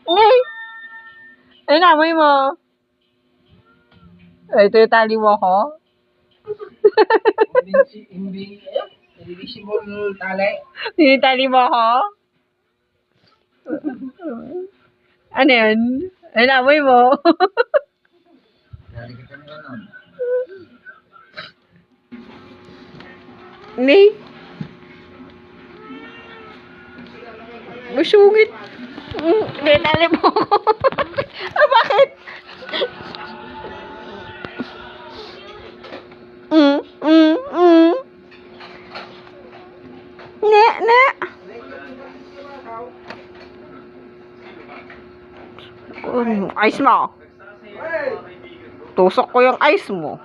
Ay! Ay, namoy mo. Ay, ito yung tali mo ko. Invisible tali. Yung tali mo ko. Ano yun? Ay, namoy mo. Dali kita na ganun. Hindi. Masungit. May tali mo ko. Ah, bakit? Ne, ne. Ice mo. Tusok ko yung ice mo.